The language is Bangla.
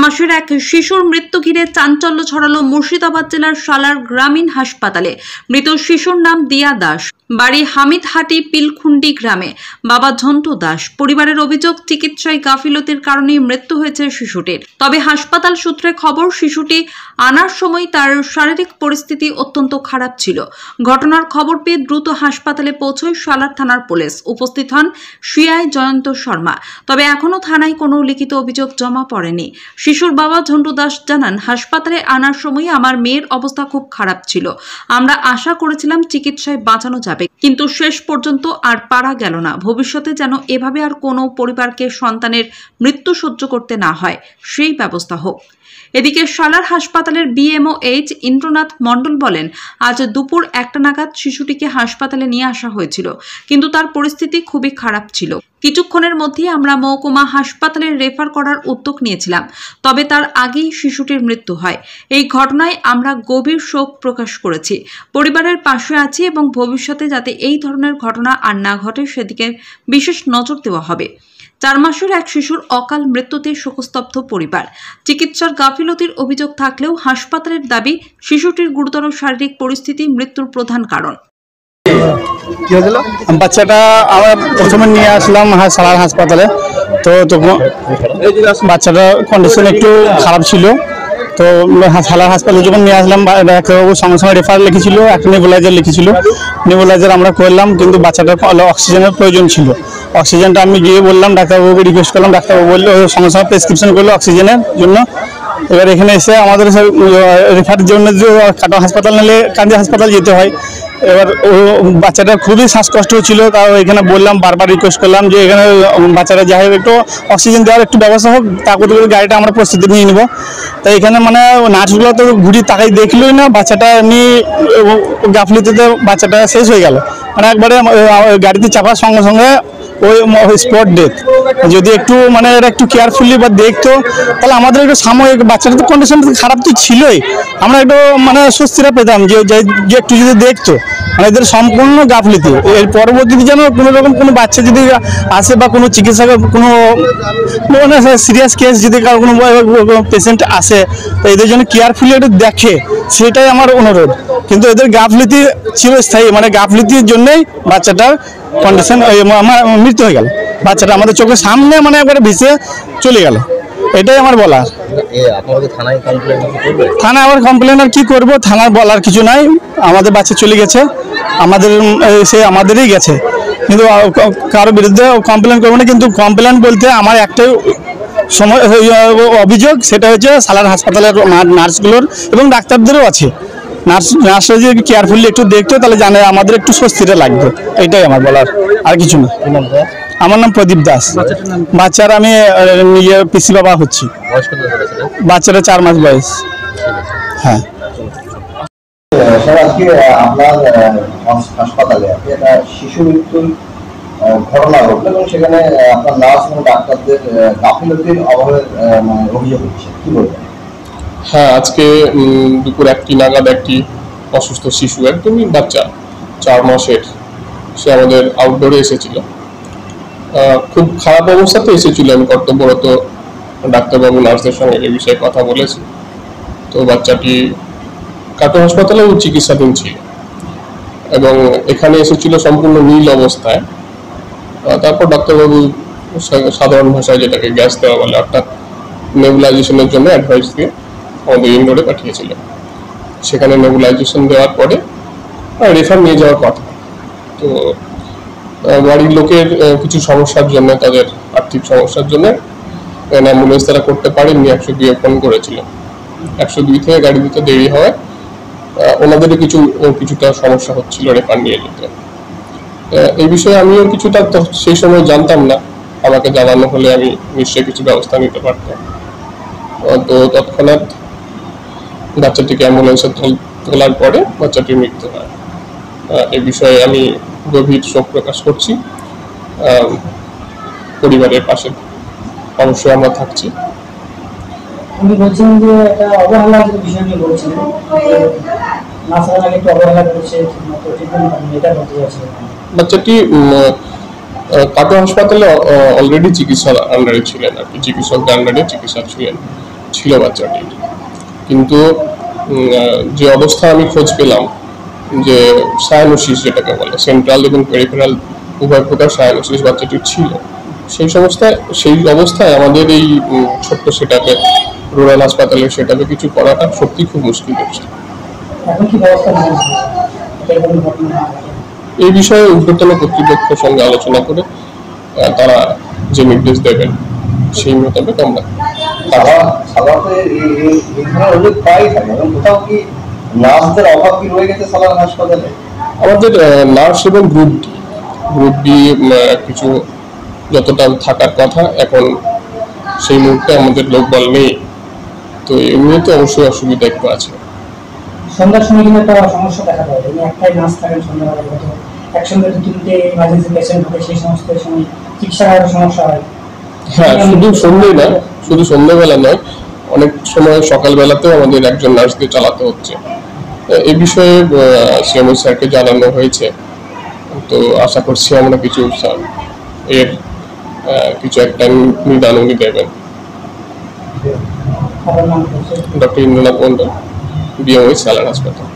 মাসের এক শিশুর মৃত্যু ঘিরে চাঞ্চল্য ছড়ালো মুর্শিদাবাদ জেলার সালার গ্রামীণ হাসপাতালে। মৃত শিশুর নাম দিয়া দাস, বাড়ি হামিদহাটি পিলখুন্ডি গ্রামে, বাবা ঝন্টু দাস। পরিবারের অভিযোগ, চিকিৎসায় গাফিলতির কারণেই মৃত্যু হয়েছে শিশুটির। তবে হাসপাতাল সূত্রে খবর, শিশুটি আনার সময় তার শারীরিক পরিস্থিতি অত্যন্ত খারাপ ছিল। ঘটনার খবর পেয়ে দ্রুত হাসপাতালে পৌঁছয় সালার থানার পুলিশ। উপস্থিত হন সিআই জয়ন্ত শর্মা। তবে এখনো থানায় কোনো লিখিত অভিযোগ জমা পড়েনি। শিশুর বাবা ঝন্টু দাস জানান, হাসপাতালে আনার সময় আমার মেয়ের অবস্থা খুব খারাপ ছিল। আমরা আশা করেছিলাম চিকিৎসায় বাঁচানো যাবে, কিন্তু শেষ পর্যন্ত আর পারা গেল না। ভবিষ্যতে যেন এভাবে আর কোনো পরিবারকে সন্তানের মৃত্যু সহ্য করতে না হয়, সেই ব্যবস্থা হোক। এদিকে সালার হাসপাতালের BMOH ইন্দ্রনাথ মণ্ডল বলেন, আজ দুপুর 1টা নাগাদ শিশুটিকে হাসপাতালে নিয়ে আসা হয়েছিল, কিন্তু তার পরিস্থিতি খুবই খারাপ ছিল। কিছুক্ষণের মধ্যেই আমরা মহকুমা হাসপাতালে রেফার করার উদ্যোগ নিয়েছিলাম, তবে তার আগেই শিশুটির মৃত্যু হয়। এই ঘটনায় আমরা গভীর শোক প্রকাশ করেছি। পরিবারের পাশে আছি এবং ভবিষ্যতে যাতে এই ধরনের ঘটনা আর না ঘটে সেদিকে বিশেষ নজর দেওয়া হবে। 4 মাসের এক শিশুর অকাল মৃত্যুতে শোকস্তব্ধ পরিবার। চিকিৎসার গাফিলতির অভিযোগ থাকলেও হাসপাতালের দাবি, শিশুটির গুরুতর শারীরিক পরিস্থিতি মৃত্যুর প্রধান কারণ। বাচ্চাটা আমরা প্রথমে নিয়ে আসলাম সালার হাসপাতালে, তো বাচ্চাটার কন্ডিশন একটু খারাপ ছিল। তো সালার হাসপাতালে যখন নিয়ে আসলাম, ডাক্তারবাবু সঙ্গে সঙ্গে রেফার লিখেছিল, একটা নেবুলাইজার লিখেছিল। নেবুলাইজার আমরা করলাম, কিন্তু বাচ্চাটার অক্সিজেনের প্রয়োজন ছিল। অক্সিজেনটা আমি গিয়ে বললাম, ডাক্তারবাবুকে রিকোয়েস্ট করলাম, ডাক্তারবাবু বললো সঙ্গে সঙ্গে প্রেসক্রিপশন করলো অক্সিজেনের জন্য। এবার এখানে এসে আমাদের রেফারের জন্য কাটো হাসপাতাল নিলে কান্দি হাসপাতাল যেতে হয়। এবার বাচ্চাটা খুবই শ্বাসকষ্ট ছিল, তাও এখানে বললাম, বারবার রিকোয়েস্ট করলাম যে এখানে বাচ্চারা যাই হোক একটু অক্সিজেন দেওয়ার একটু ব্যবস্থা হোক, তারপর গাড়িটা আমরা প্রস্তুতি নিয়ে নেবো। তাই এখানে মানে নার্সগুলো তো ঘুরি তাকাই দেখলোই না, বাচ্চাটা এমনি গাফলিতে বাচ্চাটা শেষ হয়ে গেল। মানে একবারে গাড়িতে চাপার সঙ্গে সঙ্গে ওই স্পট ডেথ। যদি একটু মানে এরা একটু কেয়ারফুলি বা দেখতো, তাহলে আমাদের একটু সাময়িক, বাচ্চাটা তো কন্ডিশন খারাপ তো ছিলই, আমরা একটু মানে স্বস্তিটা পেতাম যে একটু যদি দেখতো। মানে এদের সম্পূর্ণ গাফলিতে। এর পরবর্তীতে যেন কোনো রকম কোনো বাচ্চা যদি আসে বা কোনো চিকিৎসকের কোনো মানে সিরিয়াস কেস যদি কারো কোনো পেশেন্ট আসে, তো এদের জন্য কেয়ারফুলি একটু দেখে, সেটাই আমার অনুরোধ। কিন্তু এদের গাফলিতি চিরস্থায়ী, মানে গাফলিতির জন্যই বাচ্চাটার কন্ডিশন আমার মৃত্যু হয়ে গেল। বাচ্চাটা আমাদের চোখের সামনে মানে একবারে ভেসে চলে গেল, এটাই আমার বলার। থানায় আবার কমপ্লেন আর কি করবো, থানার বলার কিছু নাই। আমাদের বাচ্চা চলে গেছে, সে আমাদেরই গেছে, কিন্তু কারোর বিরুদ্ধে কমপ্লেন করবো না। কিন্তু কমপ্লেন বলতে আমার একটাই অভিযোগ, সেটা হচ্ছে সালার হাসপাতালের নার্সগুলোর এবং ডাক্তারদেরও আছে। নার্সরা যদি কেয়ারফুলি একটু দেখতো, তাহলে জানে আমাদের একটু স্বস্তিটা লাগতো। এটাই আমার বলার, আর কিছু না। আমার নাম প্রদীপ দাস। বাচ্চার আমি নিজে পিসি বাবা হচ্ছি। বাচ্চারা 4 মাস বয়স। হ্যাঁ, আজকে আপনার হাসপাতালে একটা শিশু মৃত্যুর ঘটনা ঘটলো এবং সেখানে আপনার নার্স এবং ডাক্তারদের গাফিলতির অভাবের মানে অভিযোগ হচ্ছে, কি বলবেন? হ্যাঁ, আজকে দুপুর 1টি নাগাদ একটি অসুস্থ শিশু, একদমই বাচ্চা 4 মাসের, সে আমাদের আউটডোরে এসেছিল। খুব খারাপ অবস্থাতে এসেছিল। আমি কর্তব্যরত ডাক্তারবাবু নার্সদের সঙ্গে এ বিষয়ে কথা বলেছি। তো বাচ্চাটি কাটো হাসপাতালেও চিকিৎসাধীন ছিল এবং এখানে এসেছিল সম্পূর্ণ নীল অবস্থায়। তারপর ডাক্তারবাবু সাধারণ ভাষায় যেটাকে গ্যাস দেওয়া বলে, অর্থাৎ নেবুলাইজেশনের জন্য অ্যাডভাইস দিয়ে আমাদের ইন্ডোরে পাঠিয়েছিল। সেখানে নেবুলাইজেশন দেওয়ার পরে রেফার নিয়ে যাওয়ার কথা। তো বাড়ির লোকের কিছু সমস্যার জন্য, তাদের আর্থিক সমস্যার জন্য অ্যাম্বুলেন্স তারা করতে পারেননি। 102 ফোন করেছিল। 102 থেকে গাড়ি দিতে দেরি হয়, ওনাদেরও কিছুটা সমস্যা হচ্ছিল রেফার নিয়ে যেতে। এই বিষয়ে আমিও কিছুটা সেই সময় জানতাম না, আমাকে জানানো হলে আমি নিশ্চয়ই কিছু ব্যবস্থা নিতে পারতাম। তো তৎক্ষণাৎ বাচ্চাটিকে অ্যাম্বুলেন্সে তোলার পরে বাচ্চাটির মৃত্যু হয়। এ বিষয়ে আমি গভীর শোক প্রকাশ করছি। পরিবারের পাশে অবশ্যই আমরা থাকছি। উনি বলছেন যে একটা অবহেলার বিষয় নিয়ে বলছিলেন, নার্সরা একটু অবহেলা করেছে, ঠিকমতো ট্রিটমেন্ট এটা বলতে চাচ্ছিলেন। বাচ্চাটি কাটো হাসপাতালে অলরেডি চিকিৎসার আন্ডারে ছিলেন, আর কি চিকিৎসকদের আন্ডারে চিকিৎসা ছিলেন। ছিল বাচ্চাটির, কিন্তু যে অবস্থা আমি খোঁজ পেলাম যে সায়ানোসিস যেটাকে বলে, সেন্ট্রাল এবং পেরিফেরাল উভয় প্রকার সায়ানোসিস বাচ্চাটির ছিল। সেই অবস্থায় আমাদের এই ছোট্ট সেটাপে, রুরাল হাসপাতালের সেটাপে কিছু করাটা সত্যি খুব মুশকিল হচ্ছে। এই বিষয়ে ঊর্ধ্বতন কর্তৃপক্ষের সঙ্গে আলোচনা করে তারা যে নির্দেশ দেবেন সেই মোতাবেক আমরা আমাদের নার্স এবং গ্রুপ ডি কিছু যতটা থাকার কথা, এখন সেই মুহূর্তে আমাদের লোকবল নেই, তো এমনিতে অবশ্যই অসুবিধা একটু আছে। সন্ধ্যার সময় কিন্তু একটা সমস্যা দেখা যায়, একটাই নার্স থাকেন সন্ধ্যাবেলা, একসঙ্গে 2-3টে ইমার্জেন্সি পেশেন্ট ঢোকে, সেই সমস্ত সময় চিকিৎসা করার সমস্যা হয়। হ্যাঁ, শুধু সন্ধ্যেই না, শুধু সন্ধ্যাবেলা নয়, অনেক সময় সকালবেলাতেও আমাদের একজন নার্স দিয়ে চালাতে হচ্ছে। এই বিষয়ে সিএমও স্যারকে জানানো হয়েছে, তো আশা করছি আমরা কিছু একটা নিদান উনি দেবেন। ডক্টর ইন্দ্রনাথ মন্ডল, বিএমওই সালার হাসপাতাল।